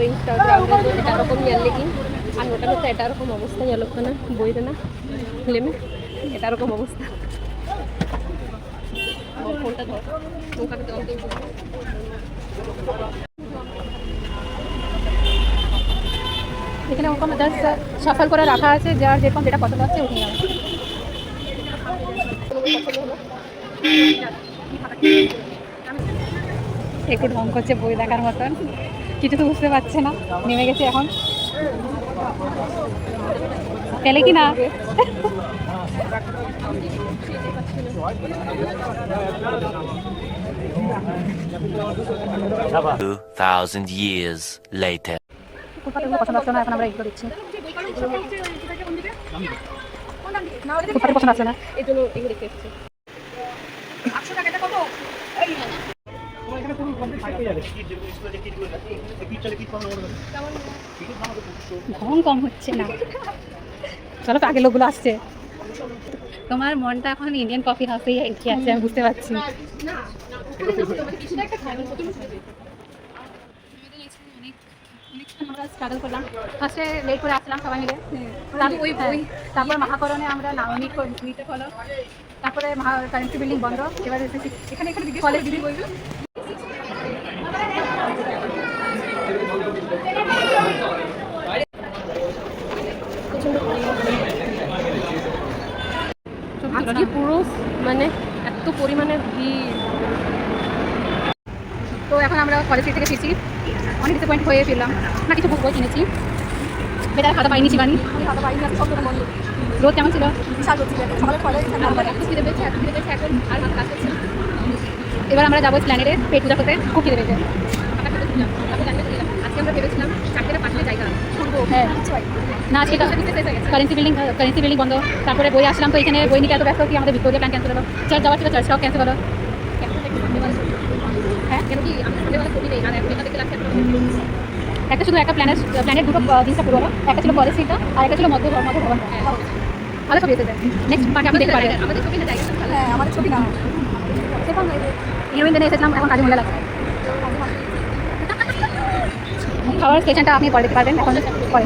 ఇన్స్టాగ్రామ్లో ఎటారకం ఎల్లికి ఆ నోటలో ఎటారకం అవస్థ ఎల్లొక్కన బోయిదన লেমে এটারকম অবস্থা ফোনটা ধর নৌকাকে দেওয়া এখানে ওরকম জাস্ট সফল করে রাখা আছে যার যেরকম যেটা পছন্দ হচ্ছে উঠে যাবে একটু ঢং করছে বই দেখার মতন কিছু তো বুঝতে পারছে না নেমে গেছে এখন পেলে কি না 2000 years later ফুটপাতেগুলো পছন্দ আসছে না এখন আমরা এগুলো দিচ্ছি ফুটপাতে পছন্দ আসছে না এই জন্য এগুলো দেখতে এসেছি 800 টাকা এটা কত ঘুম কম হচ্ছে না চলো তো আগে লোকগুলো আসছে তোমার মনটা এখন ইন্ডিয়ান কফি হাউসেই কি আছে আমি বুঝতে পারছি আমরা স্ট্রাগল করলাম ফার্স্টে লেট করে আসলাম সবাই মিলে তারপর মহাকরণে আমরা নিতে হলো তারপরে কারেন্সি বিল্ডিং বন্ধ এবার এখানে কলেজ দিদি বলবো আজকে পুরো মানে এত পরিমাণে ভিড় তো এখন আমরা কলেজ থেকে ফিরছি অনেক ডিসঅ্যাপয়েন্ট হয়ে ফিরলাম না কিছু বই কিনেছি বেটার খাতা পাইনি শিবানি রোদ কেমন ছিল এবার আমরা যাবো প্ল্যানেটে পেট পূজা করতে খুব খিদে পেয়েছে আজকে আমরা ভেবেছিলাম 4-5টা জায়গা হ্যাঁ না আজকে কারেন্সি বিল্ডিং বন্ধ তারপরে বই আসলাম তো এখানে বই নিয়ে এত ব্যস্ত কি আমাদের ভিক্টোরিয়া প্ল্যান ক্যান্সেল হলো চার্চ যাওয়ার ছিল চার্চটাও ক্যান্সেল হলো হ্যাঁ কেন কি একটা শুধু একটা প্ল্যানেট দুটো জিনিসটা পুরো হলো একটা ছিল কলেজ সিটটা আর একটা ছিল মধ্য ভবন ভালো ছবি এসেছে নেক্সট পার্টি আপনি দেখতে পারেন আমাদের ছবি না হ্যাঁ আমাদের ছবি না হিরোইন দিনে এসেছিলাম এখন কাজে মজা লাগছে খাওয়ার স্টেশনটা আপনি পরে দেখতে পারবেন এখন পরে